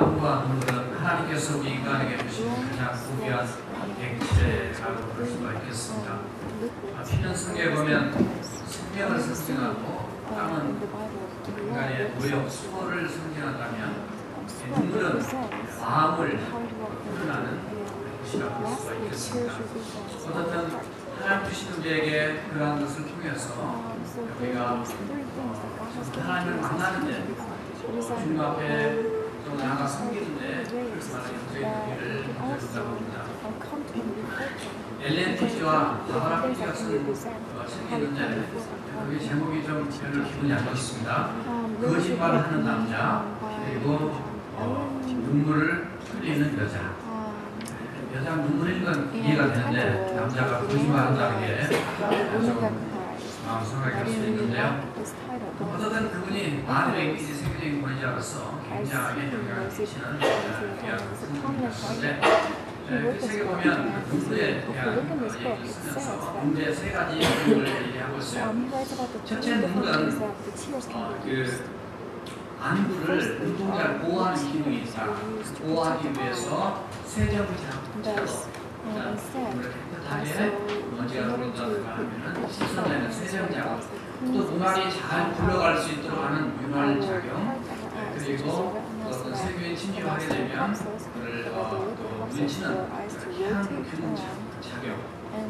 땀과 눈물은 하나님께서 우리 인간에게 주신 가장 고귀한 액체라고 볼 수가 있겠습니다. 피는 성경에 보면 생명을 상징하고 땀은 인간의 노력, 수고를 상징한다면 눈물은 마음을 표현하는 것이라고 볼 수가 있겠습니다. 어쨌든 하나님 주신 우리에게 그러한 것을 통해서 우리가 하나님을 만나는데 주님 앞에 또 나아가 섬기는데 그렇지만 영적인 의미를 가져본다고 합니다. 엘렌 피지와 바바라 피지가 쓴 책이 있는데 그 제목이 좀 별로 기분이 안 좋습니다. 거짓말하는 남자 그리고 눈물을 흘리는 여자. 여자 눈물 흘리는 건 이해가 되는데 남자가 거짓말한다는 게 좀 마음 상하게 할 수 있는데요. 어쨌든 그분이 만일의 이미지 세계적인 권위자로서 굉장하게 영향을 끼치는 분이었는데 그 책에 보면 눈물에 대한 얘기를 쓰면서 문제 세 가지 내용을 얘기하고 있어요. 첫째 눈물은 그 안구를 눈동자를 보호하는 기능이 있다. 보호하기 위해서 세정자로 눈물을 깨끗하게 먼지가 흐른다든가 하면은 씻어내는 세정자가 또 눈알이 잘 굴러갈 수 있도록 하는 윤활작용 그리고 어떤 세균이 침입하게 되면 그를 또 물리치는 향균 작용.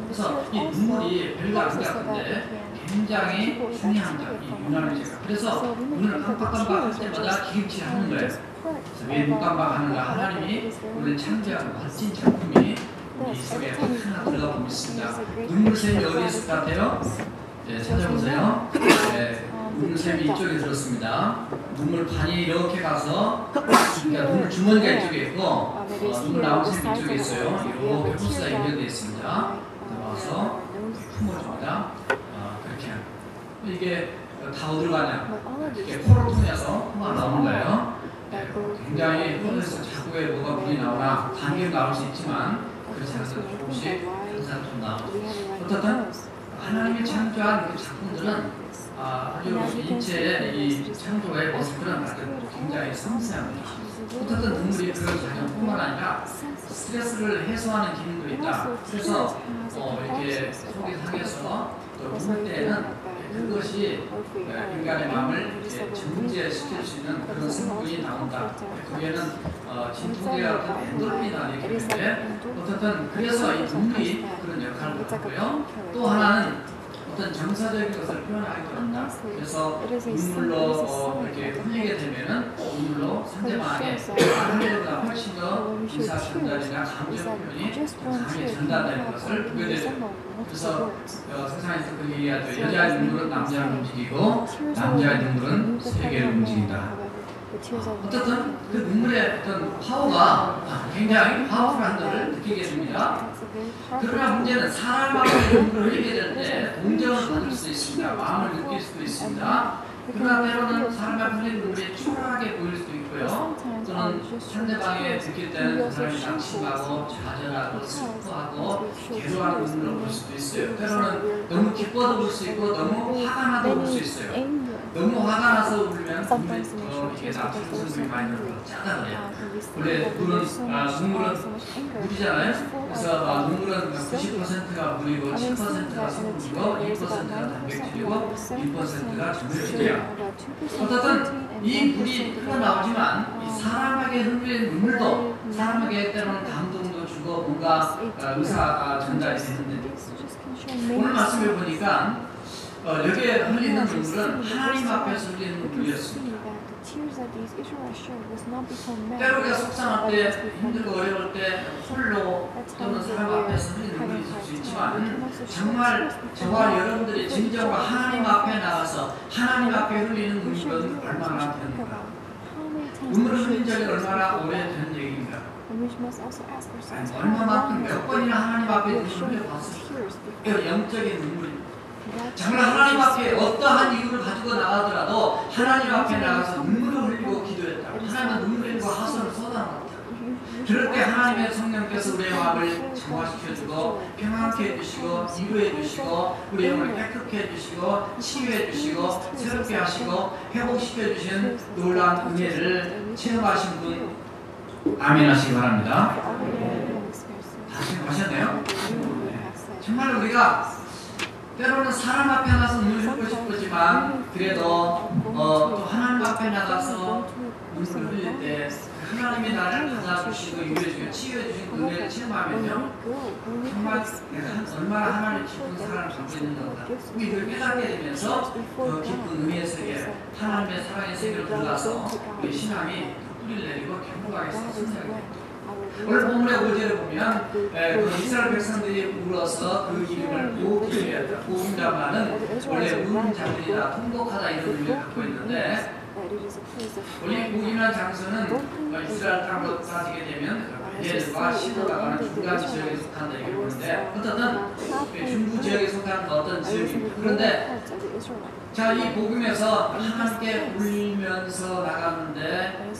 그래서 이 눈물이 별거 아닌 것 같은데 굉장히 중요합니다. 이 윤활제가. 그래서 눈을 깜빡깜빡 할 때마다 기름칠을 하는 거예요. 그래서 왜 눈 깜빡하는가? 하나님이 우리를 창조한 멋진 작품이 이 속에 하나 들어가 보고 있습니다. 눈물샘이 어디에 있을 것 같아요? 네, 찾아보세요. 네, 눈물샘이 이쪽에 들었습니다. 눈물판이 이렇게 가서 그러니까 눈물 주머니가 이쪽에 있고 눈물 나온 샘이 이쪽에 있어요. 이렇게 호스가 연결되어 있습니다. 들어와서 품을 줍니다. 그렇게 이게 다 어디로 가냐? 이렇게 코를 통해서 코가 나오는 거예요. 네, 굉장히 코에서 자꾸에 뭐가 물이 나오나 감기가 나올 수 있지만 그렇지 않아서 조금씩 항상 좀 나오고 어쨌든 하나님이 창조한 그 작품들은 아주 인체의 이 창조의 모습들은 아주 굉장히 섬세합니다. 어쨌든 눈물이 그런 작용뿐만 아니라 스트레스를 해소하는 기능도 있다. 그래서 이렇게 속이 상해서 또 울 때는 그것이 인간의 마음을 정제시킬 수 있는 그런 성분이 나온다. 거기에는 진통제와 같은 엔도르핀이 나오기 때문에 어쨌든 그래서 이 눈물이 그런 역할을 하고요. 또 하나는 어떤 정서적인 것을 표현하기도 한다. 그래서 눈물로 이렇게 흘리게 되면은 눈물로 상대방에게 흘리보다 훨씬 더 의사 전달이나 감정 표현이 강하게 전달되는 것을 보게 되죠. 그래서 세상에서 그렇게 얘기하죠. 여자의 눈물은 남자를 움직이고 남자의 눈물은 세계를 움직인다. 어쨌든 그 눈물의 어떤 파워가 굉장히 파워풀한 것을 느끼게 됩니다. 그러나 문제는 사람마다 눈물을 흘리게 되는데 동정을 받을 수 있습니다. 마음을 느낄 수도 있습니다. 그러나 때로는 사람마다 흘리는 눈물이 초라하게 보일 수도 있고요. 또는 상대방에 느낄 때는 그 사람이 낙심하고 좌절하고 슬퍼하고 괴로워하는 눈물을 볼 수도 있어요. 때로는 너무 기뻐도 볼 수 있고 너무 화가 나도 볼 수 있어요. 너무 화가 나서 울면 눈물이 더 이게 나쁜 많이 나고 짜다 그래요. 원래 눈물은 물이잖아요. 그래서 눈물은 90%가 물이고 10%가 소금이고 2%가 단백질이고 1%가 전력질이에요. 어쨌든 이 물이 흘러나오지만 이 사람에게 흘리는 눈물도 사람에게 때로는 감동도 주고 뭔가 의사 전달이 되는데 오늘 말씀을 보니까 여기에 흘리는 눈물은 하나님 앞에서 흘리는 눈물이었습니다. 때로 우리가 속상할 때, 힘들고 어려울 때 홀로 또는 사람 앞에서 흘리는 눈물이 있을 수 있지만 정말 저와 여러분들이 진정으로 하나님 앞에 나가서 하나님 앞에 흘리는 눈물은 얼마나 되는가? 눈물을 흘린 적이 얼마나 오래된 얘기인가? 얼마만큼 몇 번이나 하나님 앞에 눈물을 흘려봤을까? 영적인 눈물입니다. 정말 하나님 앞에 어떠한 이유를 가지고 나가더라도 하나님 앞에 나가서 눈물을 흘리고 기도했다. 하나님은 눈물 흘리고 하선을 쏟아놨다. 그럴 때 하나님의 성령께서 우리의 마음을 정화시켜주고 평안케 해주시고 위로해 주시고 우리의 영을 깨끗게 해주시고 치유해 주시고 새롭게 하시고 회복시켜주신 놀라운 은혜를 체험하신 분 아멘 하시기 바랍니다. 다 생각하셨네요? 정말 우리가 때로는 사람 앞에 나가서 눈을 흘리고 싶지만 그래도 또 하나님 앞에 나가서 눈을 흘릴 때 하나님이 나를 받아주시고 유해주시고 치유해주신 그 은혜를 체험하면요 정말 내가 얼마나 하나님 기쁜 사랑을 갖고 있는 것보다 우리를 깨닫게 되면서 그 기쁜 은혜의 세계 하나님의 사랑의 세계로 들어가서 우리 신앙이 뿌리를 내리고 견고하게 성장하게 됩니다. 오늘 본문의 5절에 보면 그 이스라엘 백성들이 울어서 그 이름을 보기했다. 보기라마는 원래 우는 자들이다, 통곡하다 이런 의미를 갖고 있는데 원래 보기라는 장소는 이스라엘 땅으로 따지게 되면 베델과 시도가 가는 중간 지역에 속한다 이렇게 보는데 어쨌든 중부 지역에 속한 어떤 지역입니다. 그런데 자, 이 복음에서 하나님께 울면서 나갔는데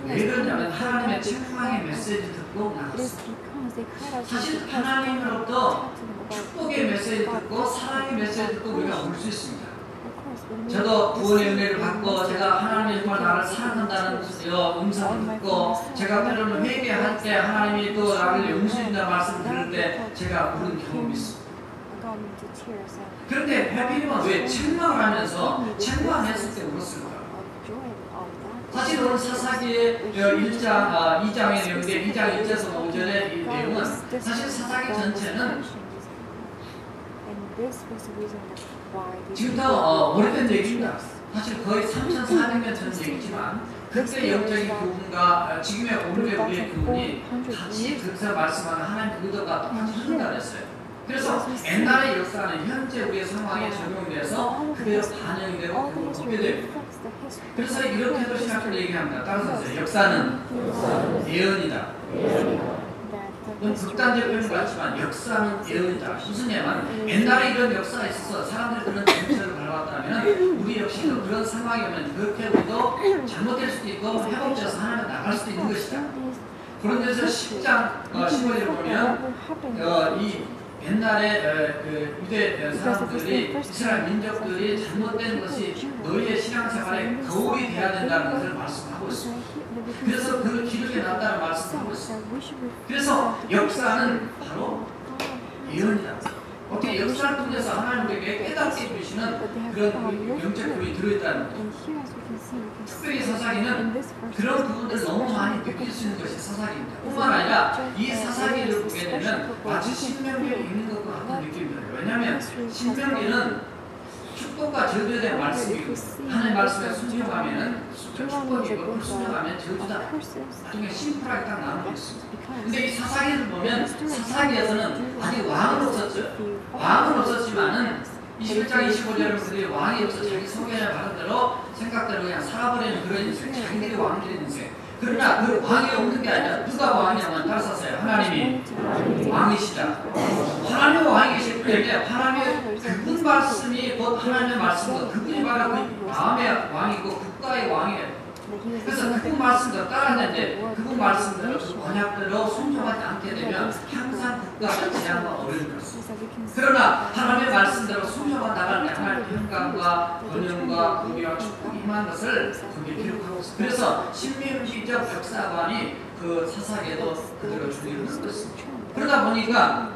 왜 그러냐면 하나님의 책망의 메시지를 듣고 나갔어요. 사실 하나님으로부터 축복의 메시지를 듣고 사랑의 메시지를 듣고 우리가 울 수 있습니다. 저도 구원의 은혜를 받고 제가 하나님이 정말 나를 사랑한다는 음성을 듣고 제가 때로는 회개할 때 하나님이 또 나를 용서해준다는 말씀을 들을 때 제가 울은 경험이 있습니다. 그런데 하필이면 왜 책망을 하면서 책망했을 때 울었을까요? 사실 오늘 사사기의 2장의 내용인데 2장 1절에서 5절의 이 내용은 사실 사사기 전체는 지금부터 오래된 얘기입니다. 사실 거의 3,400년 전 얘기지만 그때 영적인 교훈과 지금의 오늘의 우리의 교훈이 같이 그래서 말씀하는 하나님의 의도가 똑같이 흐른다 그랬어요. 그래서 옛날의 역사는 현재 우리의 상황에 적용돼서 그대로 반영이 되고 결국 보게 됩니다. 그래서 이렇게도 시작을 얘기합니다. 따라서 보세요. 역사는 예언이다. 극단적 표현 같지만 역사는 예언이다. 무슨 얘기냐면 옛날에 이런 역사가 있어서 사람들이 그런 정체를 밟았다면 우리 역시도 그런 상황이 오면 그렇게 우리도 잘못될 수도 있고 회복돼서 하나님 나갈 수도 있는 것이다. 그런 데서 10장 15절을 보면 이 옛날에 그 유대 사람들이 이스라엘 민족들이 잘못된 것이 너희의 신앙생활에 거울이 되어야 된다는 것을 말씀하고 있습니다. 그래서 그 기록에 났다는 말씀을 하고 있습니다. 그래서 역사는 바로 예언이다. 어떻게 역사를 통해서 하나님 우리에게 깨닫게 해주시는 그런 영적 교훈이 들어있다는 거죠. 특별히 사사기는 그런 부분들을 너무 많이 느낄 수 있는 것이 사사기입니다. 뿐만 아니라 이 사사기를 보게 되면 마치 신명기를 읽는 것과 같은 느낌입니다. 왜냐하면 신명기는 축복과 저주에 대한 말씀이고 하나님의 말씀에 순종하면 축복이고 불순종하면 저주다. 나중에 심플하게 딱 나누고 있습니다. 근데 이 사사기를 보면 사사기에서는 아직 왕은 없었죠. 왕은 없었지만은 21장 25절을 보더니 왕이 없어 자기 소견에 받은 대로 생각대로 그냥 살아버리는 그런 인생, 자기들이 왕들의 인생. 그러나 그 왕이 없는 게 아니라 누가 왕이냐면 따라서요. 하나님이 왕이시다. 하나님이 왕이 계실 때에 하나님의 그분 말씀이 곧 하나님의 말씀이고 그분이 바로 그 마음의 왕이고 국가의 왕이에요. 그래서 그분 말씀대로 따라하는데 그분 말씀대로 언약대로 순종하지 않게 되면 항상 국가가 재앙과 어려움을 받습니다. 그러나 하나님의 말씀대로 순종하 나갈 때 하나님의 평강과 번영과 의리와 축복이 임한 것을 거기에 기록하고 있습니다. 그래서 신명기적 역사관이 그 사사기에도 그대로 주의를 하고 있습니다. 그러다 보니까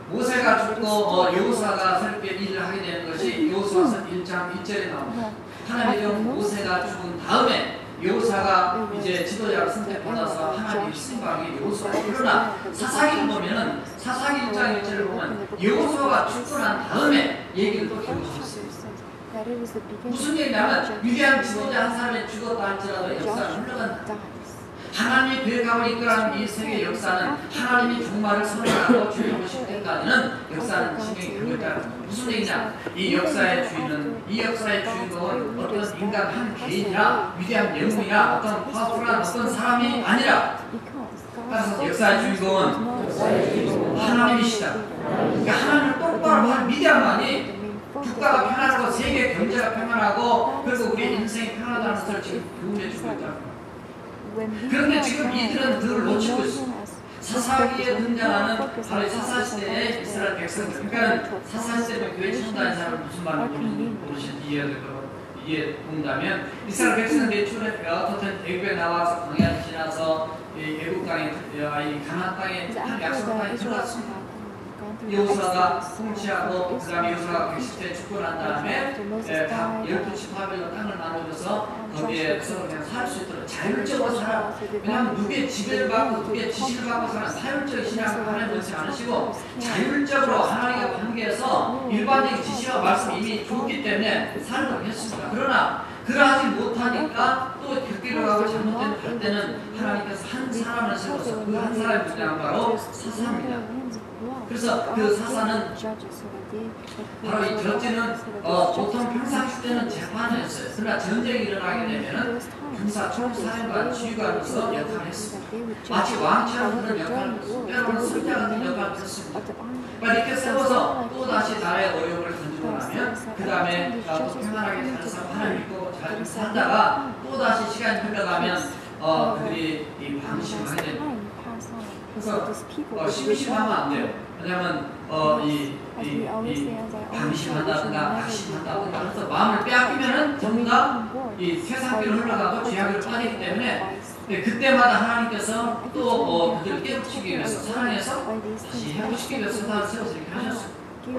모세가 죽고 여호수아가 새롭게 일을 하게 되는 것이 여호수아서 1장 1절에 나옵니다. 하나님의 종 모세가 죽은 다음에 여호수아가 이제 지도자를 선택받아서 하나님의 신방이 여호수아. 그러나 사사기를 보면은 사사기 1장 1절을 보면 여호수아가 죽고 난 다음에 얘기를 또 기록하고 있습니다. 무슨 얘기냐면 위대한 지도자 한 사람이 죽었다 할지라도 역사는 흘러간다. 하나님이 배감을 이끌어가는 이 세계의 역사는 하나님이 종말을 선언하고 주인을 오실 때까지는 역사는 진행이 되고 있다. 무슨 얘기냐? 이 역사의 주인공은 어떤 인간 한 개인이나 위대한 영웅이나 어떤 파워풀한 어떤 사람이 아니라 따라서 역사의 주인공은 하나님이시다. 그러니까 하나님을 똑바로 한 위대한만이 국가가 편안하고 세계 경제가 평안하고 그리고 우리 인생이 편하다는 것을 지금 교훈해주고 있다. 그런데 지금 이들은 그걸 놓치고 있습니다. 사사기에 등장하는 바로 사사시대의 이스라엘 백성들. 그러니까 사사시대의 교회 청단한 사람은 무슨 말인지 이해 본다면 이스라엘 백성들이 어떻든 애굽에 나와서 광야를 지나서 지나서 이 애국 땅에 이 가나안 땅에 약속 땅에 들어갔습니다. 여호수아가 통치하고 그다음에 여호수아가 110대 죽고 난 다음에 각 12지파별로 땅을 나눠줘서 거기에서 그냥 살 수 있도록 자율적으로 살아. 왜냐하면 누구의 지배를 받고 누구의 지시를 받고 사는 사율적인 신앙을 하나님 놓지 않으시고 자율적으로 하나님과 관계해서 일반적인 지시와 말씀이 이미 좋기 때문에 살도록 했습니다. 그러나 그러하지 못하니까 또 곁길을 가고 잘못된 갈 때는 하나님께서 한 사람을 세워서 그 한 사람의 분량은 바로 사사입니다. 그래서 그 사사는 바로 이 저지는 보통 평상시 때는 재판이었어요. 그러나 전쟁이 일어나게 되면은 군사 총사령관 지휘관으로서 역할을 했습니다. 마치 왕처럼 그런 역할을 때로는 승자 같은 역할을 했습니다. 이렇게 세워서 또 다시 나라의 어려움을 던지고 나면 그 다음에 또 평안하게 살아서 하나님 믿고 잘 살다가 또 다시 시간이 흘러가면 그들이 이 방심하게 됩니다. 그래서 심심하면 안 돼요. 왜냐하면 이 방심한다든가 낙심한다든가 해서 마음을 빼앗기면은 전부 다 이 세상길로 흘러가고 죄악으로 빠지기 때문에 그때마다 하나님께서 또 그들을 깨우치기 위해서 사랑해서 다시 회복시키기 위해서 사단을 세워서 이렇게 하셨어요.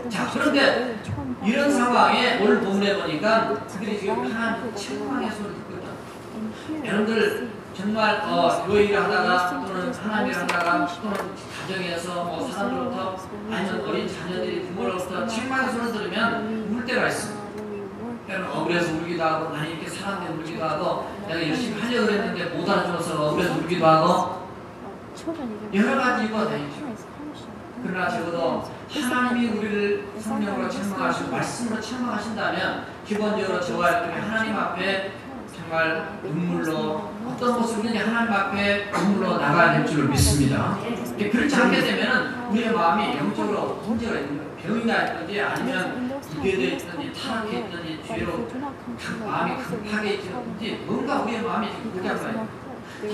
자, 그런데 이런 상황에 오늘 본문에 보니까 그들이 지금 하나님 책망의 소리를 듣고 있다. 여러분들 정말 교회를 하다가 또는 하나님을 하다가 또는 가정에서 사람들로부터 아니면 어린 자녀들이 부모로부터 책망의 소리를 들으면 울 때가 있습니다. 억울해서 울기도 하고 나는 이렇게 사랑해 울기도 하고 내가 열심히 하려고 그랬는데 못 알아줘서 억울해서 울기도 하고 여러 가지 이유가 다 있죠. 그러나 적어도 하나님이 우리를 성령으로 책망하시고 말씀으로 책망하신다면 기본적으로 저와 여러분이 하나님 앞에 정말 눈물로 어떤 모습이든지 하나님 앞에 눈물로 나가야 될 줄을 믿습니다. 그렇지 않게 되면 우리의 마음이 영적으로 문제가 있는 거예요. 병이 나 있든지 아니면 이겨져 있든지 타락해 있든지 죄로 마음이 급하게 있든지 뭔가 우리의 마음이 지금 그렇잖아요.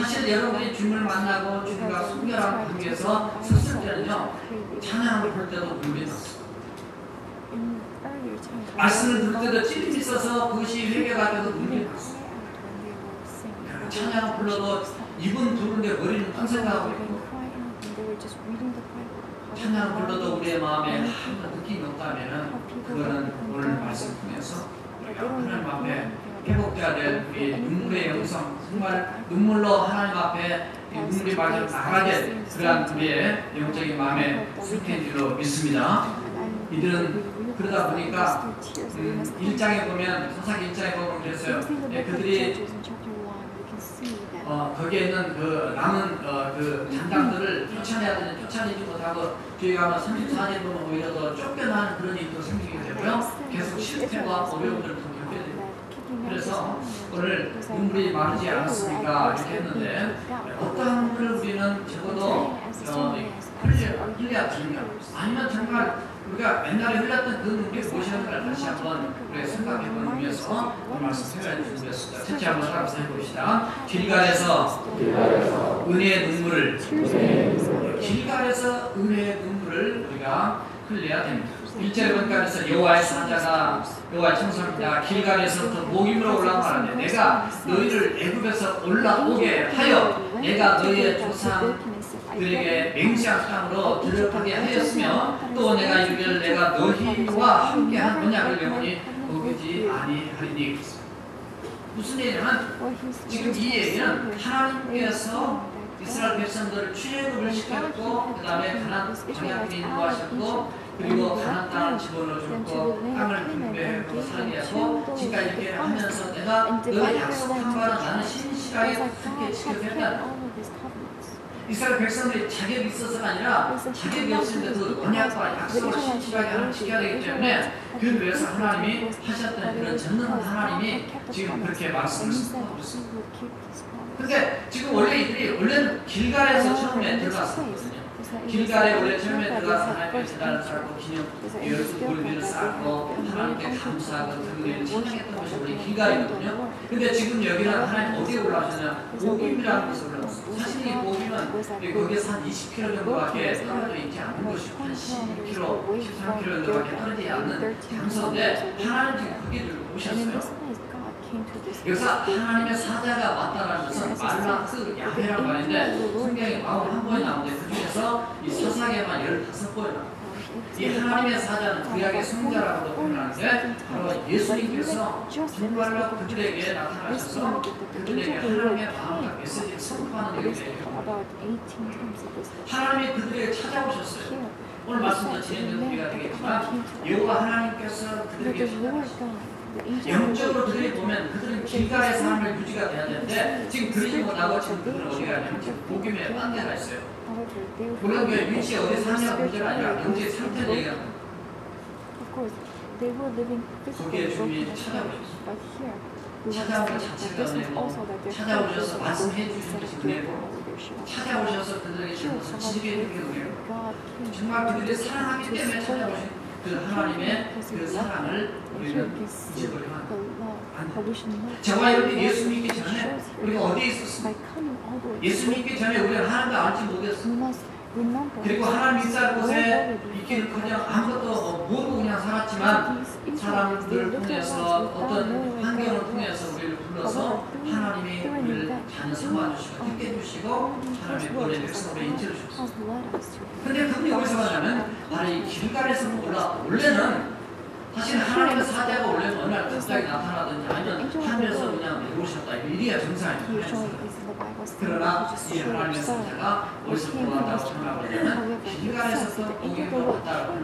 사실 여러분이 주님을 만나고 주님과 순결한 관계에서 섰을 때는요 찬양을 부를 때도 눈물이 났어요. 말씀을 들을 때도 찔림이 있어서 그것이 회개가 돼도 눈물이 났어요. 찬양을 불러도 입은 부르는데 머리는 딴 생각하고 있고 찬양을 불러도 우리의 마음에 아무런 느낌이 없다면 그거는 오늘 말씀 통해서 우리가 하나님 앞에 회복돼야 될 우리 눈물의 영성 정말 눈물로 하나님 앞에 눈물이 맞아 나가야 될 그러한 우리의 영적인 마음의 상태인 줄로 믿습니다. 이들은 그러다 보니까 1장에 보면 사사기 1장에 보면 그랬어요. 그들이 거기에 있는 그 남은 그 잔당들을 쫓아내야 되는 쫓아내지 못하고 뒤에 가면 34년 보면 오히려 더 쫓겨나는 그런 일도 생기게 되고요. 계속 실패와 어려움들을 겪게 됩니다. 그래서 오늘 눈물이 마르지 않았으니까 이렇게 했는데 어떠한 눈물을 우리는 적어도 흘려야 되는가 아니면 정말 우리가 옛날에 흘렸던 그 눈물이 무엇이었는가를 다시 한번 우리가 생각해보는 의미에서 말씀 생각해 주셨습니다. 첫째 한번 따라서 해봅시다. 길갈에서 은혜의 눈물을 길갈에서 은혜의 눈물을 우리가 흘려야 됩니다. 1절에 보니까 그래서 여호와의 사자가 여호와의 천사입니다. 길갈에서부터 목임으로 올라가는데 내가 너희를 애굽에서 올라오게 하여 내가 너희의 조상들에게 맹세한 땅으로 들어가게 하였으며 또 내가 이르기를 내가 너희와 함께한 언약을 영원히 어기지 아니하리니. 무슨 얘기냐면 지금 이 얘기는 하나님께서 이스라엘 백성들을 출애굽을 시켰고 그 다음에 가나안 광야길에 인도하셨고 그리고 가나안 땅을 집어넣어줬고 땅을 분배하고 살게 하고 지금까지 이렇게 하면서 내가 너희 약속한 바는 나는 신실하게 함께 지켜냈다. 이스라엘 백성들이 자격이 있어서가 아니라 자격이 없는데도 언약과 약속을 신실하게 지켜야 되기 때문에 그 위해서 하나님이 하셨던 그런 전능한 하나님이 지금 그렇게 말씀하셨습니다. 근데 지금 원래 이들이 원래는 길갈에서 처음에 들어갔었거든요. 길갈에 원래 처음에 들어가서 하나님께 제단을 쌓고 기념 무릎을 쌓고 하나님께 감사하고 그들을 찬양했던 것이 원래 길갈이거든요. 근데 지금 여기는 하나님 어디에 올라가셨냐? 보김이라는 곳에 올라갔어요. 사실 이 보김은 거기에서 한 20km 정도밖에 떨어져 있지 않은 곳이고 한 12km, 13km 정도밖에 떨어지지 않는 장소인데 하나님 지금 거기를 오셨어요. 여기서 하나님의 사자가 왔다라는 것은 말라크 야훼라는 말인데 성경에 41번이 나오는데 그 중에서 이 사사계만 15번이 나옵니다. 이 하나님의 사자는 구약의 성자라고도 표현하는데 바로 예수님께서 정말로 그들에게 나타나셔서 그들에게 하나님의 마음과 메시지를 선포하는 일을 해요. 하나님이 그들에게 찾아오셨어요. 오늘 말씀도 진행된 우리가 되겠지만 여호와 하나님께서 그들에게 찾아오셨어요. 영적으로 그들이 보면 그들은 길가의 삶을 유지가 돼야 되는데 지금 그러지 못하고 지금 그들은 어디 가냐면 지금 복음의 딴데가 있어요. 물론 그 위치 어디 사냐가 문제가 아니라 영적인 상태를 얘기합니다. 거기에 주님이 찾아오셨어요. 찾아온 것 자체가 은혜고 찾아오셔서 말씀해 주신 것이 은혜고 찾아오셔서 그들에게 주신 것은 지식의 은혜고 정말 그들이 사랑하기 때문에 찾아오신 그 하나님의 그 사랑을 우리는 잊어버리면 안 돼. 저와 여러분이 예수 믿기 전에 우리가 어디에 있었습니까? 예수 믿기 전에 우리는 하나님을 알지 못했어요. 그리고 하나님 있을 곳에 있기는 그냥 아무것도 모르고 그냥 살았지만 사람들을 통해서 어떤 환경을 통해서 우리를 불러서 하나님이 우리를 자녀 삼아주시고 택해 주시고 하나님의 본의 백성으로 인치를 주셨어요. 근데 그분이 어디서 왔냐면 바로 이 길갈에서 원래는 사실 하나님의 사자가 원래 어느 날 갑자기 나타나든지 아니면 하늘에서 그냥 내려오셨다. 일이야 정상이죠. 그러나 이 하나님의 사자가 어디서 올라왔다고 생각을 하면 길갈에서 공격을 왔다고.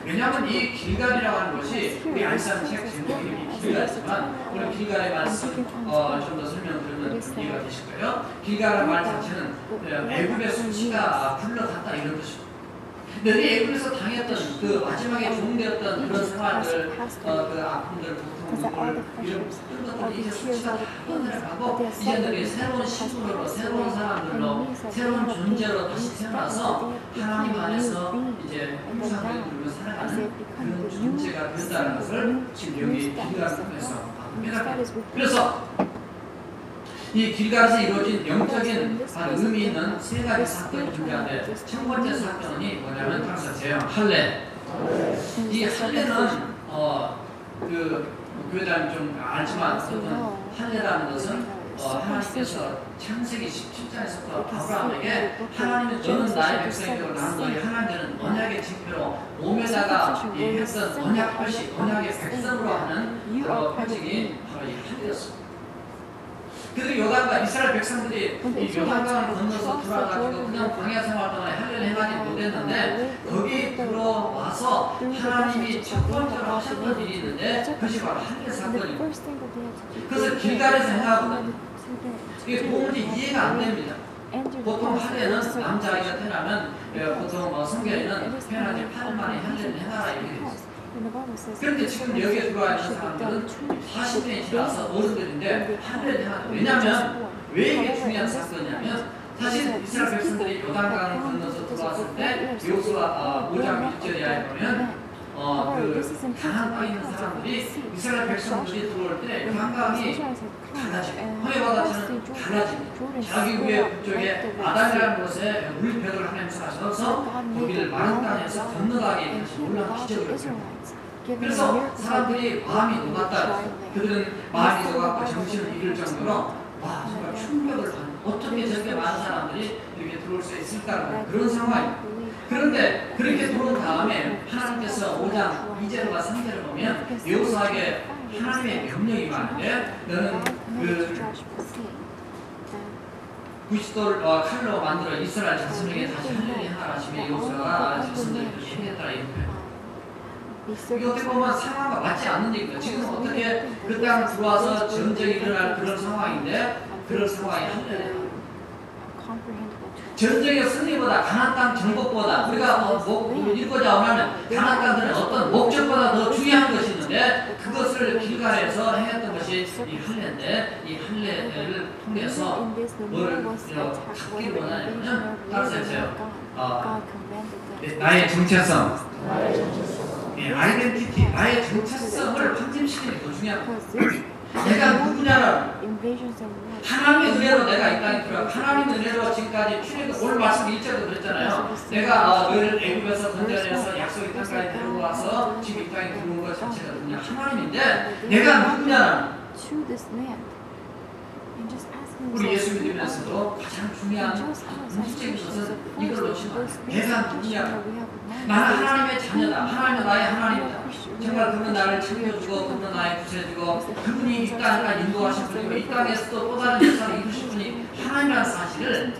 왜냐하면 이 길갈이라고 하는 것이 우리 안산 책 제목이 길갈이지만 우리 길갈의 말씀 좀 더 설명드리면 이해가 되실 거예요. 길갈의 말 자체는 애굽의 수치가 불러갔다 이런 뜻입니다. 너희 애굽에서 당했던 그 마지막에 종되었던 그런 생활들, 그 아픔들, 고통들 이런 것들이 이제 수치가 다 끝내가고 이제 너희 새로운 신분으로, 새로운 사람들로, 새로운 존재로 다시 태어나서 하나님 안에서 이제 형상을 이루며 살아가는 그런 존재가 된다는 것을 지금 여기 길갈을 통해서 깨닫게. 그래서 이 길갈에서 이루어진 영적인 의미 있는 세 가지 사건이 존재하는데 첫 번째 사건이 뭐냐면 항상 제형 할례. 이 할례는 그 교회자님 좀 알지만 어떤 할례라는 것은 하나님께서 창세기 17장에서부터 아브라함에게 하나님은 너는 나의 백성이고 나는 너의 하나님은 언약의 징표로 몸에다가 이 했던 언약 표시, 언약의 백성으로 하는 표징이 바로 이 할례였습니다. 그들이 요단강 이스라엘 백성들이 이 요단강을 건너서 들어와가지고 그냥 광야 생활 동안에 할례를 행하지 못했는데 거기 들어와서 하나님이 첫 번째로 하셨던 일이 있는데 그것이 바로 할례 사건입니다. 그래서 길갈에서 행하거든요. 이게 도무지 이해가 안 됩니다. 보통 할례는 남자아이가 태어나면 보통 성경에는 태어나지 8일 만에 할례를 해놔라 이렇게 되어 있어요. 그런데 지금 여기에 들어와 있는 사람들은 40년이 지나서 어른들인데 할례를 해야 돼요. 왜냐하면 왜 이게 중요한 사건이냐면 사실 이스라엘 백성들이 요단강을 건너서 들어왔을 때 여호수아 5장 1절에 보면 그 가나안 땅에 있는 사람들이 이스라엘 백성들이 들어올 때 강강이 달라져요. 허해바다처럼 달라집니다. 자기 위에 그쪽에 아담이라는 곳에 물벽을 하나님께서 하셔서 거기를 마른 땅에서 건너가게 다시 올라온 기적을 했어요. 그래서 사람들이 마음이 녹았다. 그들은 마음이 녹았고 정신을 잃을 정도로 와 정말 충격을 받는 어떻게 저렇게 많은 사람들이 이렇게 들어올 수 있을까라는 그런 상황입니다. 그런데 그렇게 들어온 다음에 하나님께서 5장 2절과 3절을 보면 여호수아에게 하나님의 명령이 많은데 너는 그 90돌 칼로 만들어 이스라엘 자손에게 다시 할례를 행하라 하시며 여호수아가 자손들을 그렇게 행했더라 이런 표현. 이게 어떻게 보면 상황과 맞지 않는 얘기입니다. 지금 어떻게 그 땅 들어와서 전쟁이 일어날 그런 상황인데 그런 상황이 할례를 전쟁의 승리보다 가나안 땅 정복보다 우리가 읽고자 하면 가나안 땅들은 어떤 목적보다 더 중요한 것이 있는데 그것을 길갈에서 행했던 것이 이 할례인데 이 할례를 통해서 뭘 갖기를 원하냐면 따라서 했어요. 나의 정체성, 아이덴티티, 나의 정체성을 확립시키는 게 더 중요한 거예요. 내가 누구냐는 하나님의 은혜로 내가 이 땅에 들어가 하나님의 은혜로 지금까지 출애굽 오늘 말씀 1절도 그랬잖아요. 내가 너희를 애굽에서 건져내서 약속의 땅까지 데리고 와서 지금 이 땅에 들어온 것 자체가 그냥 하나님인데 내가 누구냐는 to this man and just asking 우리 예수 himself, 믿으면서도 가장 중요한 just us, 문제적인 as 것은 Christians, 이걸 the 놓치면 first 내가 question 누구냐? that we have in mind 나는 is, 하나님의 자녀다. 하나님은 나의 하나님이다. Christian. 정말 그분은 나를 챙겨주고 그분은 나의 구세주고 그분이 이 땅을 인도하신 분이고 이 땅에서 또 다른 역사를 이루실 분이 하나님이라는 사실을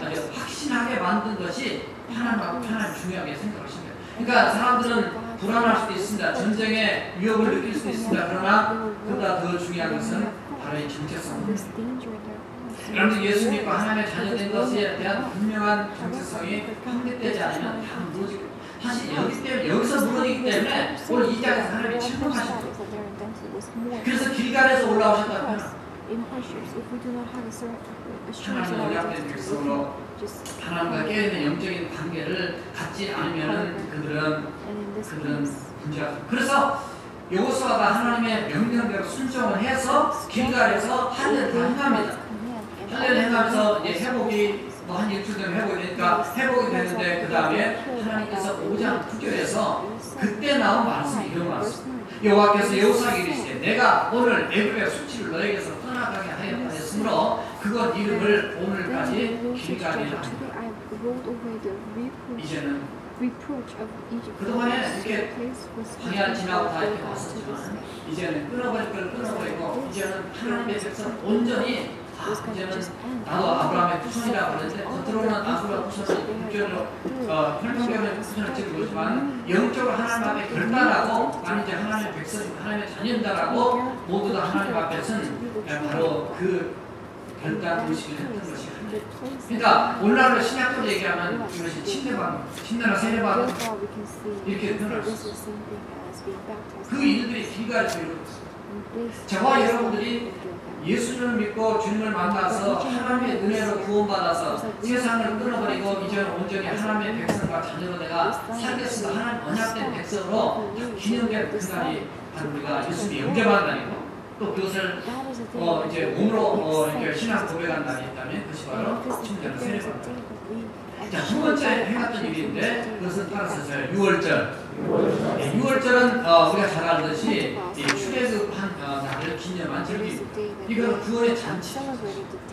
아주 확신하게 만든 것이 하나님 중요하게 생각하십니다. 그러니까 사람들은 불안할 수도 있습니다. 전쟁의 위협을 느낄 수도 있습니다. 그러나 그보다 더 중요한 것은 바로 이 정체성입니다. 여러분 예수 믿고 하나님의 자녀된 것에 대한 분명한 정체성이 확립되지 않으면 다 무너지고 사실 여기서 무너지기 때문에 오늘 2장에서 하나님이 침묵하신 거예요. 그래서 길갈에서 올라오셨다고 하면 하나님은 언약된 백성으로 하나님과 깨어있는 영적인 관계를 갖지 않으면 그들은 문제가. 그래서 여호수아가 하나님의 명령대로 순종을 해서 길갈에서 한 년 다 행합니다. 한 년 행하면서 이제 회복이 한 일주일 되면 회복이 되니까 회복이 되는데 그 다음에 하나님께서 5장 9절에서 그때 나온 말씀이 이런 말씀. 여호와께서 여호수아에게 이르시되 내가 오늘 애굽의 수치를 너에게서 떠나가게 하였다 했으므로 그것 이름을 오늘까지 길갈이라 합니다. 이제는 그동안에 이렇게 광야를 지나고 다 이렇게 왔었지만 이제는 끊어버릴 걸 끊어버리고 이제는 하나님의 백성 온전히 이제는 나도 아브라함의 후손이라고 그러는데 겉으로는 아브라함의 후손이 육적으로 혈통적인 후손을 지금 보지만 영적으로 하나님 앞에 결단하고 나는 이제 하나님의 백성이고 하나님의 자녀다라고 모두 다 하나님 앞에서는 바로 그 결단 의식을 했던 것이 하나님. 그러니까 오늘날로 신약적으로 얘기하면 이것이 침례나 세례받은 이렇게 표현할 수 있어요. 그 일들이 길갈에서 이루어졌어요. 저와 여러분들이 예수님을 믿고 주님을 만나서 하나님의 은혜로 구원받아서 세상을 끊어버리고 이제는 온전히 하나님의 백성과 자녀로 내가 살겠습니다. 하나님 언약된 백성으로 기념된 그날이 바로 우리가 예수님이 영접하는 날이고 또 그것을 이제 몸으로 이렇게 신앙 고백한 날이 있다면 그것이 바로 침례나 세례입니다. 자, 두 번째 행했던 일인데 그것은 따라서 6월절. 6월절은 우리가 잘 알듯이 출애굽한 날을 기념한 절기입니다. 이건 구원의 잔치,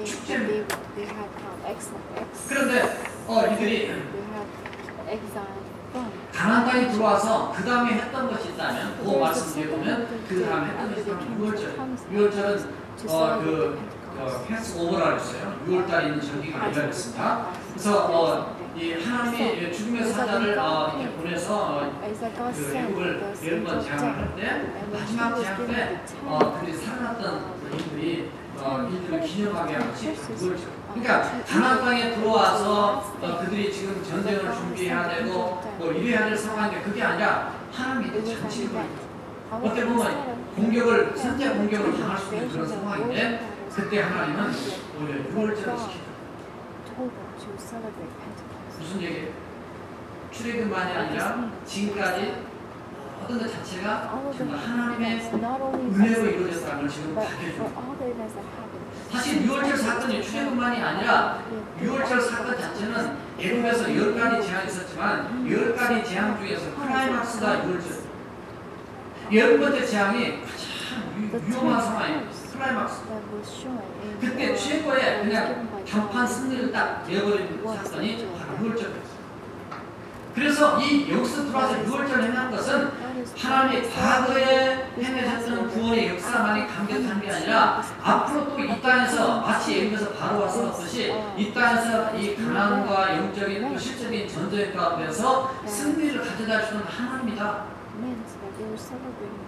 축제입니다. 그런데 이들이 가나안 땅에 들어와서 그 다음에 했던 것이 있다면 그 말씀에 보면 그 다음에 했던 것이 있다면 6월절은 패스오버라고 했어요. 6월달에 있는 절기가 아니었습니다. 그래서 이 하나님이 죽음의 사자를 이렇게 보내서 그 애국을 10번 재앙을 할 때 마지막 재앙 때 그들이 살아났던 인들이 이들을 기념하게 한 것이 6월절. 그러니까 가나안 땅에 들어와서 그들이 지금 전쟁을 준비해야 되고 뭐 이래야 될 상황인데 그게 아니라 하나님이 잔치를 벌입니다. 어떻게 보면 선제 공격을 당할 수 있는 그런 상황인데 그때 하나님은 오히려 6월절을 지키다. 무슨 얘기예요? 출애굽만이 아니라 지금까지 어떤 것 자체가 정말 하나님의 은혜로 이루어졌다는 걸 지금 밝혀줍니다. 사실 6월절 사건이 출애굽만이 아니라 6월절 사건 자체는 애굽에서 10가지 재앙이 있었지만 10가지 재앙 중에서 클라이막스가 6월절. 10번째 재앙이 가장 위험한 상황이에요. 클라이막스. 그때 최고의 그냥 단판 승리를 딱 내버린 사건이 바로 6월절이었어요. 그래서 이 여기서 들어와서 6월절 행한 것은 하나님의 과거에 행하셨던 구원의 역사만이 감격한 게 아니라 앞으로 또 이 땅에서 마치 예수님께서 바로 와서 왔듯이 이 땅에서 이 가난과 영적인 또 실적인 전쟁 가운데서 승리를 가져다 주는 하나님이다.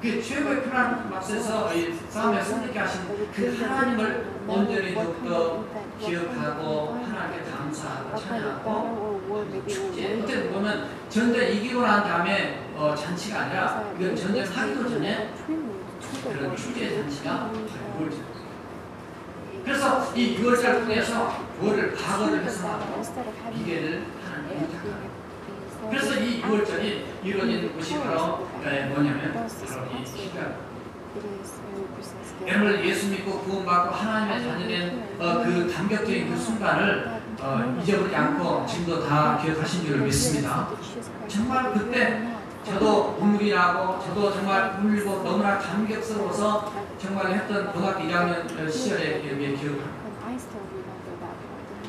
그 최고의 클라이막스에서 이 싸움에 승리케 하신 그 하나님을 온전히 더욱더 기억하고 하나님께 감사하고 찬양하고 축제. 어떻게 보면 전쟁 이기고 난 다음에 잔치가 아니라 이건 전쟁하기도 전에 그런 축제의 잔치가 6월절. 그래서 이 6월절 통해서 뭐를 과거를 해석하고 미래를 하나님께 부탁합니다. 그래서 이 6월절이 이루어지는 곳이 바로 뭐냐면 바로 이 길갈. 여러분 예수 믿고 구원받고 하나님의 자녀된 그 감격적인 그 순간을 잊어버리지 않고 지금도 다 기억하신 줄을 믿습니다. 정말 그때 저도 눈물이 나고 저도 정말 울고 너무나 감격스러워서 정말 했던 고등학교 1학년 시절의 기억을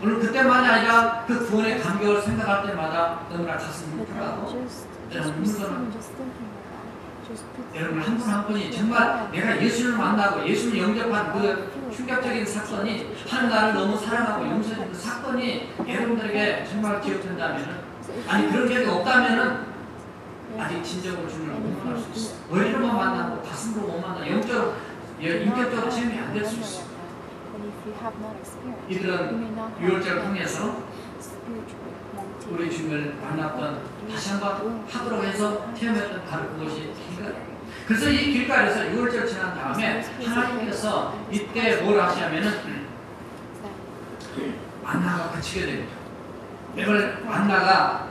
물론 그때만이 아니라 그 구원의 감격을 생각할 때마다 너무나 가슴이 뭉클하고 눈물도 여러분 한 분 한 분이 정말 내가 예수를 만나고 예수를 영접한 그 충격적인 사건이 하나님을 너무 사랑하고 용서해준 그 사건이 여러분들에게 정말 기억된다면 아니 그런 계획이 없다면 아직 진정으로 주님을 못 만날 수 있어. 머리로만 만나고 가슴으로 못 만나 영적으로 인격적으로 체험이 안 될 수 있어. 이들은 유월절을 통해서 우리 주님을 만났던 다시 한번 하도록 해서 체험했던 바로 그것이 길가예요. 그래서 이 길가에서 유월절 지난 다음에 하나님께서 이때 뭘 하시냐면은 만나가 그치게 됩니다. 이걸 만나가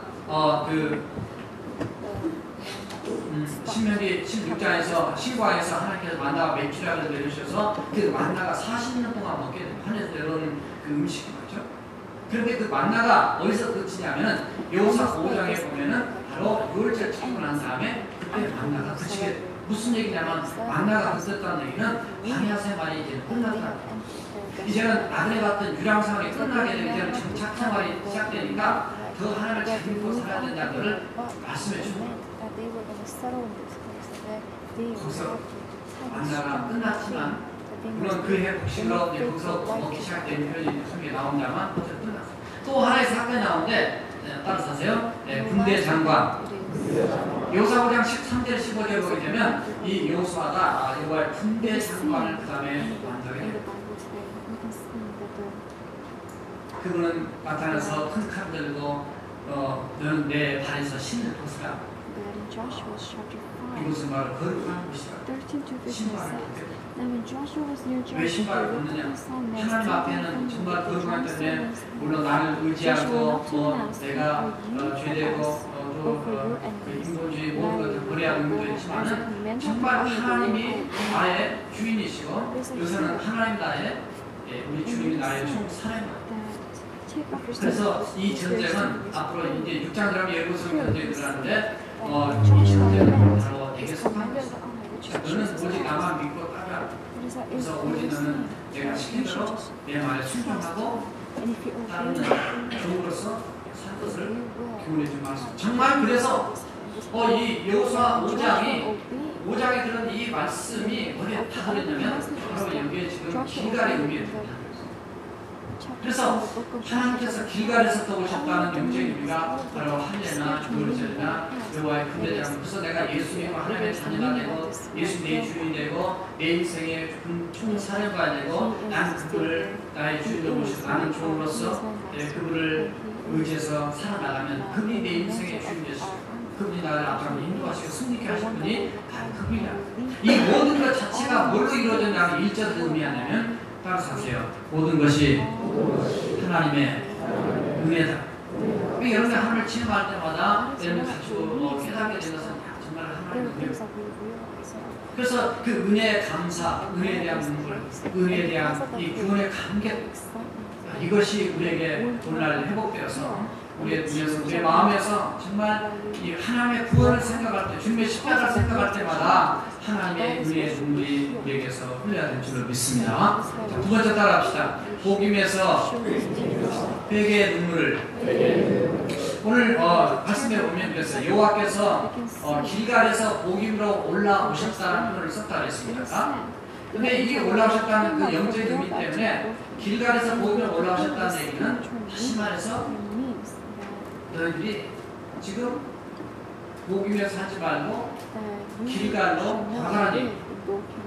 신명기 16장에서 신구항에서 하나님께서 만나가 맺히라고 내주셔서 그 만나가 40년 동안 먹게 됩니다. 하늘에서 내려오는 그 음식이 맞죠. 그런데 그 만나가 어디서 그치냐면은 여호수아 5장에 보면은 바로 유월절 치고 난 다음에 그때 만나가 그치게 돼요. 무슨 얘기냐면 만나가 그쳤다는 얘기는 광야 생활이 이제 끝났다. 이제는 아들에 같은 유랑 생활이 끝나게 되면 이제는 정착 생활이 시작되니까 더 하나님을 잘 믿고 살아야 된다는 것을 말씀해 줍니다. 거기서 만나가 끝났지만 물론 그 해 복식으로 거기서 먹기 시작된 표현이 성경에 나온다만 어쨌든 끝났어요. 또 하나의 사건이 나오는데 따라서 하세요. 군대 장관 여호수아 5장 13절 15절에 보게 되면 이 여호수아가 여호와의 군대 장관을 그 다음에 만나게 됩니다. 그분은 나타나서 큰 칼 들고 너는 내 발에서 신을 벗으라. 이곳은 바로 거룩한 곳이다. 신발을 벗게 왜 신발을 벗느냐? 하나님 앞에는 정말 거룩한 때문에 물론 나를 의지하고 내가 죄되고 또 인본주의 모든 것을 버려야 하는 것도 있지만 정말 하나님이 나의 주인이시고 요새는 하나님 나의 우리 주님이 나의 사랑입니다. 그래서 이 전쟁은 앞으로 이제 6장 들어가면 예루살렘 전쟁이 들어가는데 이 전쟁은 바로 내게 속한 것이다. 너는 오직 나만 믿고 따라. 그래서 오직 너는 내가 시킨 대로 내 말에 순종하고 따르는 종으로서 산 것을 교훈해 준 말씀. 정말 그래서 이 여호수아 5장에 그런 이 말씀이 어디에 다 들었냐면 바로 여기에 지금 길갈의 의미에 들어있다. 그래서 하나님께서 길갈에서 떠오셨다는 영적인 의미가 바로 할례나 유월절이나 여호와의 군대장. 그래서 내가 예수님과 하나님의 자녀가 되고 예수 내 주인이 되고 내 인생의 총사령가 되고 나는 그분을 나의 주인으로 모시고 나는 종으로서 그분을 의지해서 살아나가면 그분이 내 인생의 주인 되시고 그분이 나를 앞으로 인도하시고 승리케 하실 분이 바로 그분이다. 이 모든 것 자체가 뭘로 이루어졌냐는 일절을 의미하냐면 따라서 하세요. 모든 것이 하나님의 은혜다. 여러분이 하나님을 체험할 때마다 여러분이 가지고 깨닫게 되는 것은 정말 하나님의 은혜다. 그래서 그 은혜의 감사, 은혜에 대한 눈물, 은혜에 대한 이 구원의 감격, 이것이 우리에게 오늘날 회복되어서 우리의 눈에서 우리의 마음에서 정말 이 하나님의 구원을 생각할 때, 주님의 십자가를 생각할 때마다 하나님의 은혜의 눈물이 우리에게서 흘러야 될 줄을 믿습니다. 자, 두 번째 따라합시다. 복음에서 회개의 눈물을. 오늘 말씀에 보면 그랬어요. 여호와께서 길갈에서 복음으로 올라오셨다는 표현을 썼다 그랬습니다. 근데 이게 올라오셨다는 그 영적인 의미 때문에 길갈에서 복음으로 올라오셨다는 얘기는 다시 말해서 너희들이 지금 복음에서 하지 말고 길갈로 돌아가는 얘기.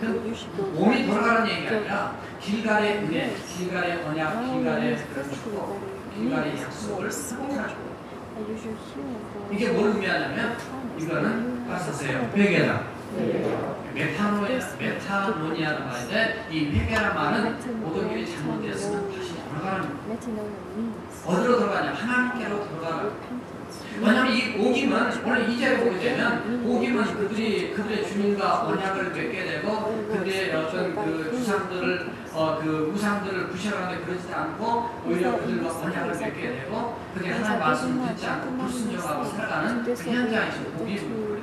그 몸이 돌아가는 얘기가 아니라 길갈의 은혜, 길갈의 언약, 길갈의 그런 축복, 길갈의 약속을 회복하는. 이게 뭘 의미하냐면 이거는 따라서세요. 회개다. 메타노니아라는 말인데 이 회개란 말은 모든 일이 잘못되었으면 다시 돌아가는 거예요. 어디로 돌아가냐? 하냐? 하나님께로 돌아가라. 왜냐하면 이 복임은 원래 2절에 보게 되면 복임은 그들의 주님과 언약을 맺게 되고 그들의 어떤 그 주상들을 그 우상들을 부셔가게 그러지 않고 오히려 그들과 언약을 맺게 되고 그들이 하나님 말씀을 듣지 않고 불순종하고 살아가는 그 현장이 지금 복임입니다.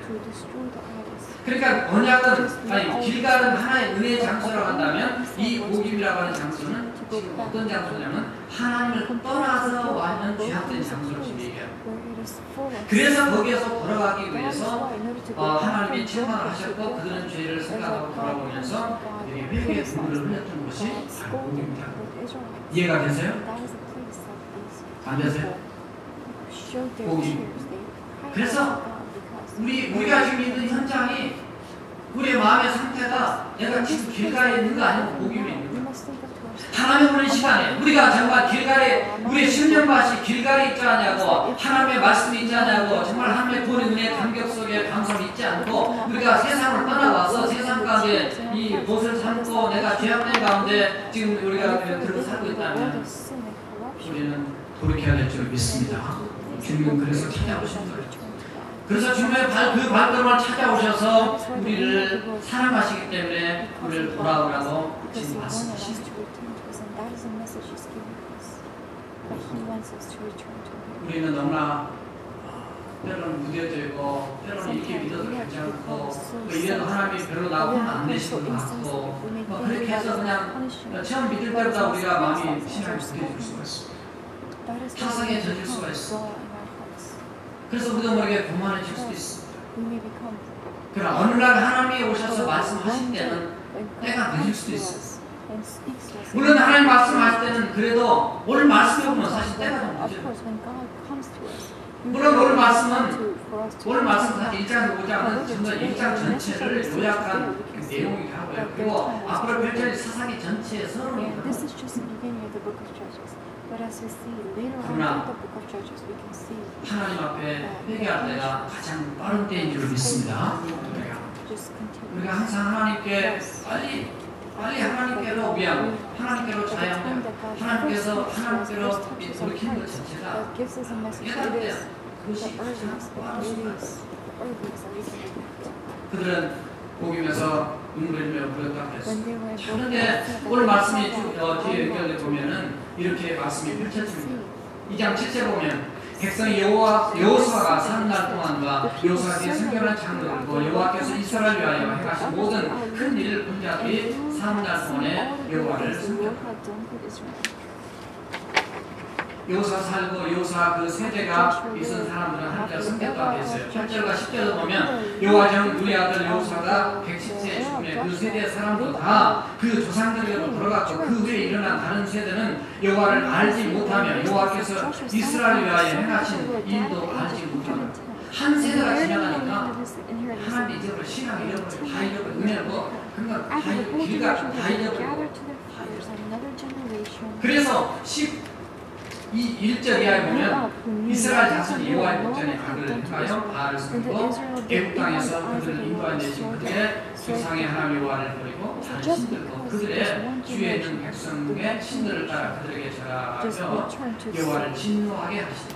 그러니까 언약은 아니 길갈은 하나의 은혜의 장소라고 한다면 이 복임이라고 하는 장소는 지금 어떤 장소냐면 하나님을 떠나서 와 있는 죄악된 장소를 지금 얘기해요. 그래서 거기에서 돌아가기 위해서 하나님이 책망을 하셨고 그들은 죄를 생각하고 돌아보면서 회개의 불을 흘렸던 곳이 바로 복임입니다. 이해가 되세요? 안 되세요? 복임. 그래서 우리가 지금 있는 현장이 우리의 마음의 상태가 내가 지금 길가에 있는 거 아니고 복임에 있는 거. 하나님 오는 시간에 우리가 정말 길가에 우리의 심령밭이 길가에 있지 않냐고 하나님의 말씀이 있지 않냐고 정말 하나님의 구원의 은혜 감격 속에 감사를 잊지 않고 우리가 세상을 떠나와서 세상 가운데 이 못을 삼고 내가 죄악된 가운데 지금 우리가 들고 살고 있다면 우리는 돌이켜야 될 줄 믿습니다. 주님은 그래서 찾아오신 거예요. 그래서 주님의 그 발걸음을 찾아오셔서 우리를 사랑하시기 때문에 우리를 돌아오라고 지금 말씀하십니다. 우리는 너무나 때로는 무뎌져 있고 때로는 이렇게 믿어도 괜찮고 이래도 하나님이 별로 나하고 안 되시는 것 같고 그렇게 해서 그냥 처음 믿을 때보다 우리가 마음이 신앙이 무뎌질 수가 있습니다. 타성에 젖을 수가 있습니다. 그래서 우리도 모르게 교만해질 수도 있습니다. 그러나 어느 날 하나님이 오셔서 말씀하실 때는 때가 늦을 수도 있어요. 물론 하나님 말씀하실 때는 그래도 오늘 말씀해 보면 사실 때가 좀 늦어요. 물론 오늘 말씀은 사실 1장 5장은 전부 1장 전체를 요약한 내용이긴 하고요. 그리고 앞으로 펼쳐질 사사기 전체의 서론입니다. 그러나 하나님 앞에 회개할 때가 가장 빠른 때인 줄 믿습니다. 우리가 항상 하나님께 빨리 하나님께로 위하고 하나님께로 자양하며 하나님께로 돌이키는 것 자체가 깨달을 때 그것이 가장 빠른 순간입니다. 그들은 복임에서 눈물을 흘려 부렸다고 했습니다. 그런데 오늘 말씀이 뒤에 연결돼 보면은 이렇게 말씀이 펼쳐집니다. 2장 7절 보면 백성이 여호수아가 사는 날 동안과 여호수아의 성결한 장로들과 여호와께서 이스라엘을 위하여 행하신 모든 큰 일을 본 자들이 사는 날 동안에 여호와를 섬겼다. 여호수아 살고 여호수아 그 세대가 있은 사람들은 하나님을 섬겼다고 했어요. 8절과 10절을 보면 여호와정 우리 아들 여호수아가 110세에 죽음에 그 세대의 사람도 다 그 조상들에게로 돌아갔고 그 후에 일어난 다른 세대는 여호와를 알지 못하며 여호와께서 이스라엘을 위하여 행하신 일도 알지 못하며 한 세대가 지나가니까 하나님 잊어버려 신앙 잃어버려 다 잃어버려 은혜 뭐 그런 거다 길가 다 잃어버려 그래서 이 1절 이하에 보면 이스라엘 자손이 여호와의 목전에 악을 행하여 바알을 섬기고 애국 땅에서 그들을 인도한 대신 그들의 조상의 하나님 여호와를 버리고 다른 신들도 그들의 주위에 있는 백성의 신들을 따라 그들에게 절하며 여호와를 진노하게 하시되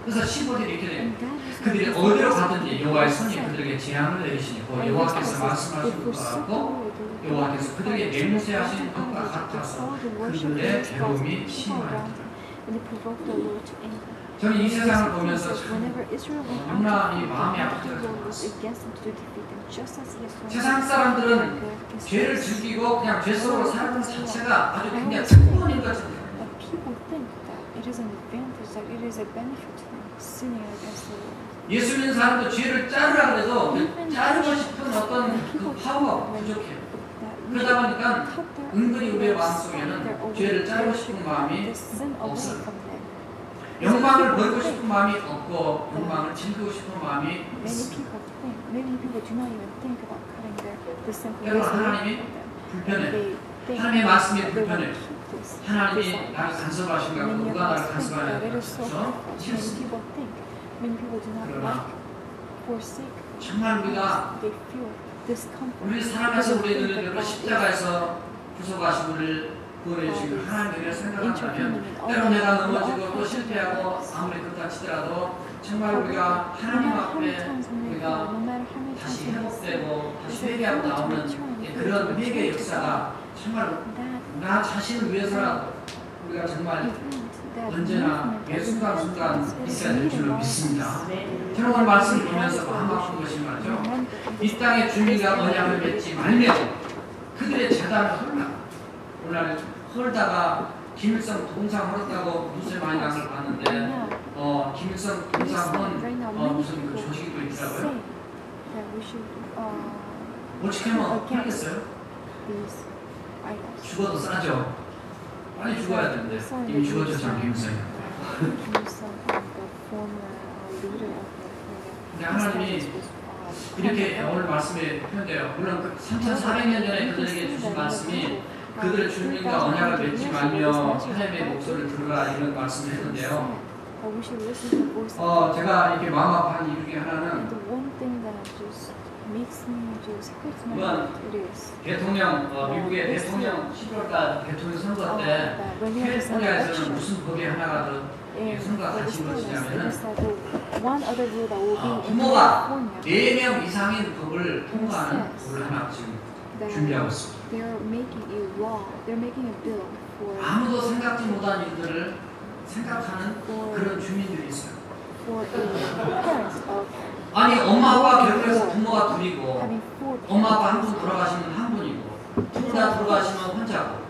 그래서 15절이 이렇게 됩니다. 그들이 어디로 가든지 여호와의 손이 그들에게 재앙을 내리시고 여호와께서 말씀하신 것과 같고 여호와께서 그들에게 맹세하신 것과 같아서 그들의 괴로움이 심하였다. 저는 이 세상을 보면서 너무나 이 마음이 아프더라고요. 세상 사람들은 죄를 즐기고 그냥 죄 속으로 사는 자체가 아주 그냥 특권인 것처럼 예수 믿는 사람도 죄를 자르라 그래도 자르고 싶은 어떤 그 파워가 부족해요. 그러다 보니까 은근히 우리의 마음속에는 죄를 자르고 싶은 마음이 없어요. 영광을 버리고 싶은 마음이 없고 영광을 즐기고 싶은 마음이 있습니다. 때로는 하나님이 불편해. 하나님의 말씀이 불편해. 하나님이 나를 간섭하신 것 같고 누가 나를 간섭하냐 그래서 싫습니다. 그러나 정말 우리가 우리 사랑해서 우리 눈을 열어 십자가에서 구속하신 우리를 구원해 주시고 하나님 은혜를 생각한다면 때로 내가 넘어지고 또 실패하고 아무리 그렇다 치더라도 정말 우리가 하나님 앞에 우리가 다시 회복되고 다시 회개하고 나오는 그런 회개 역사가 정말 나 자신을 위해서라도 우리가 정말 언제나 매 순간순간 있어야 될 줄로 믿습니다. 저는 오늘 말씀을 보면서 마음 아픈 것이 말이죠. 이 땅의 주민과 언약을 맺지 말며 그들의 재단을 헐라. 오늘 헐다가 김일성 동상 헐었다고 뉴스에 많이 나온 걸 봤는데 김일성 동상은 무슨 그 조직도 있더라고요. 어떻게 하면 헐겠어요? 죽어도 싸죠. 빨리 죽어야 되는데 이미 죽어졌잖아 김일성이. 근데 하나님이 이렇게 오늘 말씀에 표현돼요. 물론 3,400년 전에 그들에게 주신 말씀이 그들의 주민과 언약을 맺지 말며 하나님의 목소리를 들으라 이런 말씀을 했는데요. 제가 이렇게 마음 아파한 이유 중에 하나는 이번 대통령 미국의 대통령 11월달 대통령 선거 때 캘리포니아에서는 무슨 법이 하나가 더 선거가 같이 이루어지냐면은 부모가 4명 이상인 법을 통과하는 법을 하나 지금 준비하고 있습니다. 아무도 생각지 못한 일들을 생각하는 그런 주민들이 있어요. 아니 엄마 아빠 결혼해서 부모가 둘이고 엄마 아빠 한 분 돌아가시면 한 분이고 둘 다 돌아가시면 혼자고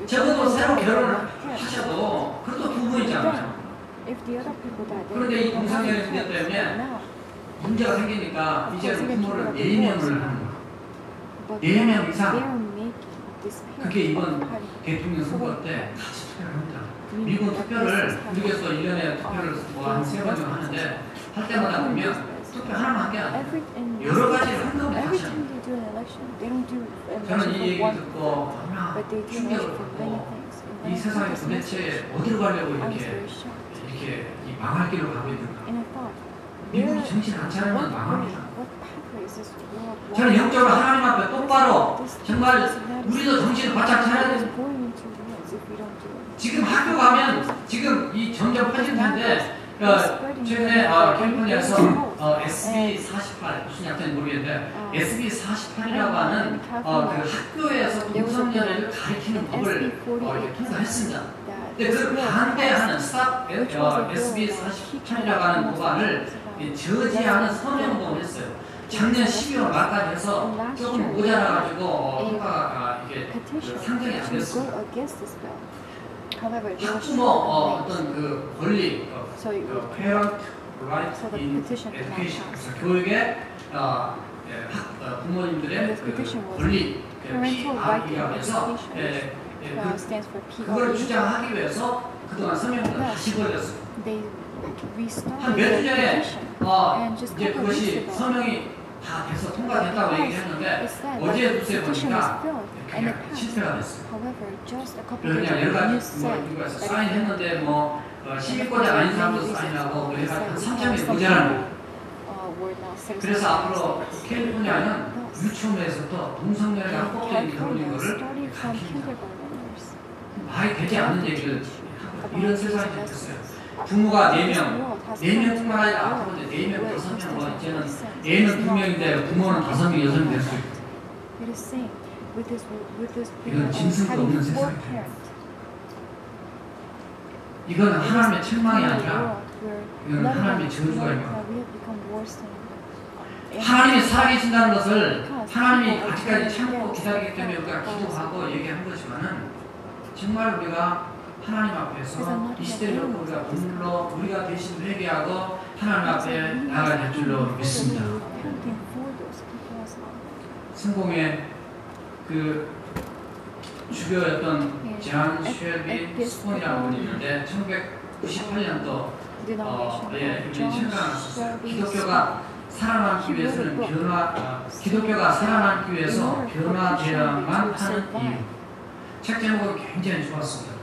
적어도 새로 결혼을 하셔도 그것도 두 분이잖아요. 그런데 이 동성애의 문제 때문에 문제가 생기니까 이제는 부모를 4명을 하는 거예요. 4명 이상. 그게 이번 대통령 선거 때 같이 투표를 합니다. 미국은 투표를 미국에서 1년에 투표를 한 3번 정도 하는데 할 때마다 보면 투표 하나만 한 게 아니에요. 여러 가지를 한꺼번에 같이 합니다. 저는 이 얘기 듣고 얼마나 충격을 받고 이 세상에 도대체 어디로 가려고 이렇게 이 망할 길로 가고 있는가. 미국이 정신 안 차리면 망합니다. 저는 영적으로 하나님 앞에 똑바로 정말 우리도 정신을 바짝 차려야 돼요. 지금 학교 가면 지금 이 점점 퍼질 텐데 최근에 캘리포니아에서 SB48 무슨 약자인지 모르겠는데 SB48이라고 하는 그 학교에서 동성연애를 가리키는 법을 이렇게 통과했습니다. 근데 그 반대하는 스탑 SB48이라고 하는 법안을 저지하는 서명운동을 했어요. 작년 12월 말까지 해서 조금 모자라가지고 통과가 이게 상정이 안 됐어요. 학부모 어떤 그 권리, parent right in education, 교육의 부모님들의 그 권리, PR이라고 해서 그걸 주장하기 위해서 그동안 서명을 다시 벌였어요. 한 몇 주 전에 이제 그것이 서명이 다 돼서 통과됐다고 얘기했는데 어제 뉴스에 보니까 그냥 실패가 됐어요. 그냥 여러 가지 이거에서 사인했는데 시민권자 아닌 사람도 사인하고 그래서 한 3,000명이 모자라는 거예요. 그래서 앞으로 캘리포니아는 유치원에서부터 동성애가 합법적인 결혼인 것을 가르칩니다. 말이 되지 않는 얘기를 하고 이런 세상이 됐어요. 부모가 4명, 4명뿐만 아니라 앞으로 4명, 5명, 이제는 애는 2명인데 부모는 5명, 6명 될 수 있고. 이건 짐승도 없는 세상이에요. 이건 하나님의 책망이 아니라 이건 하나님의 저주가 있고 하나님이 살아계신다는 것을 하나님이 아직까지 참고 기다리기 때문에 우리가 기도하고 얘기한 거지만은 정말 우리가 하나님 앞에서 이 시대를 우리가 불러 우리가 대신 회개하고 하나님 앞에 나가야 될 줄로 믿습니다. 성공의 그 주교였던 잔 쉘비 스폰이라는 분이 있는데 1998년도 우리 생각났었어요. 기독교가 살아남기 위해서는 기독교가 살아남기 위해서 변화되어야만 하는 이유. 책 제목은 굉장히 좋았습니다.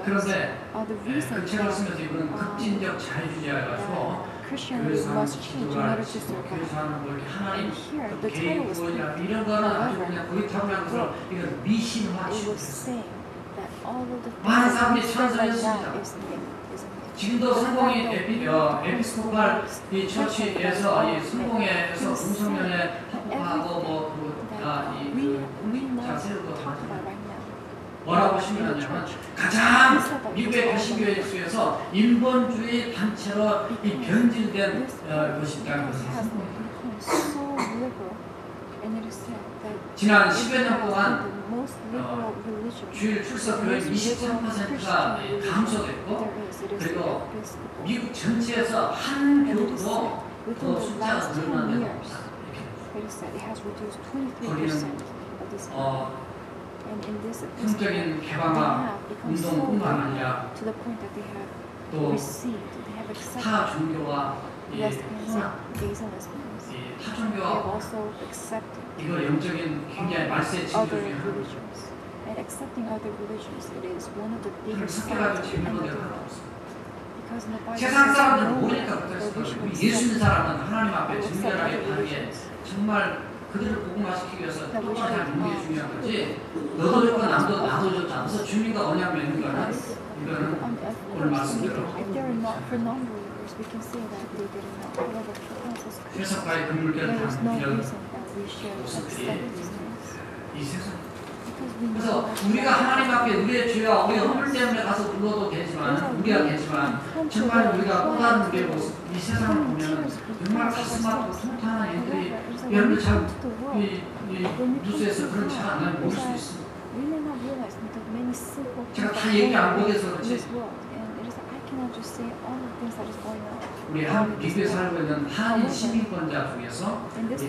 그런데 그 책을 쓰면서 이분은 급진적 자유주의자여가지고 Christianity must change in order to survive. 교회사는 뭐 이렇게 하나님 And here, the 개인 title was 구원이라 이런 거는 아주 그냥 거의 타고난 것으로 이건 it 미신화치. was saying that all of the 많은 things 사람들이 that we said right 찬성했습니다. now is myth. 지금도 성공이 에피스코팔 이 처치에서 이 성공회에서 공성연에 합법하고 뭐이 자세도 뭐라고 신문하냐면 가장 미국의 개신교회 중에서 인본주의 단체로 이 변질된 것이 있다는 것을 지난 10여 년 동안 주일 출석 교회 23%가 감소됐고 그리고 미국 전체에서 한 교도도 그 숫자가 늘어난 데가 없다. 거기는 성적인 개방화 운동뿐만 아니라 또 타 종교와 타 종교와 이거 영적인 굉장히 말세의 징조 중에 하나입니다. And accepting other religions, it is one of the biggest 섞여가지고 signs 재밌는 of 데가 envy. 없어. Because in the Bible, 세상 사람들은 no 모르니까 one that we should 그렇겠어요. 예수 믿는 사람은 하나님 앞에 accept 정결하게 other 가는 게 religions. 정말 그들을 복음화시키기 위해서 똑바로 잘 믿는 게 중요한 거지. 너도 좋고 나도 좋지 않아서 주님과 언약 맺는 거는 이거는 오늘 말씀대로 If they are not for non-believers, we can say that they did not. However, for us as Christians, 세상과의 금물결을 there is no 이런 reason that we should accept these things. 이 세상. Because we 그래서 know that 우리가 하나님 앞에 우리의 죄와 우리의 허물 때문에 가서 불러도 되지만 우리가 되지만 정말 우리가 또 다른 우리의 모습 이 세상을 보면 정말 가슴 아프고 통탄한 일들이 여러분들 참 이 뉴스에서 그런 잘 안 나면 모를 수 있습니다. we may not realize that many simple 제가 things 다 are 얘기 안 going on 보게서 in 그렇지. this world, and it is I cannot just say all the things that is going on. 우리 미국에 살고 있는 한인 시민권자 중에서 In this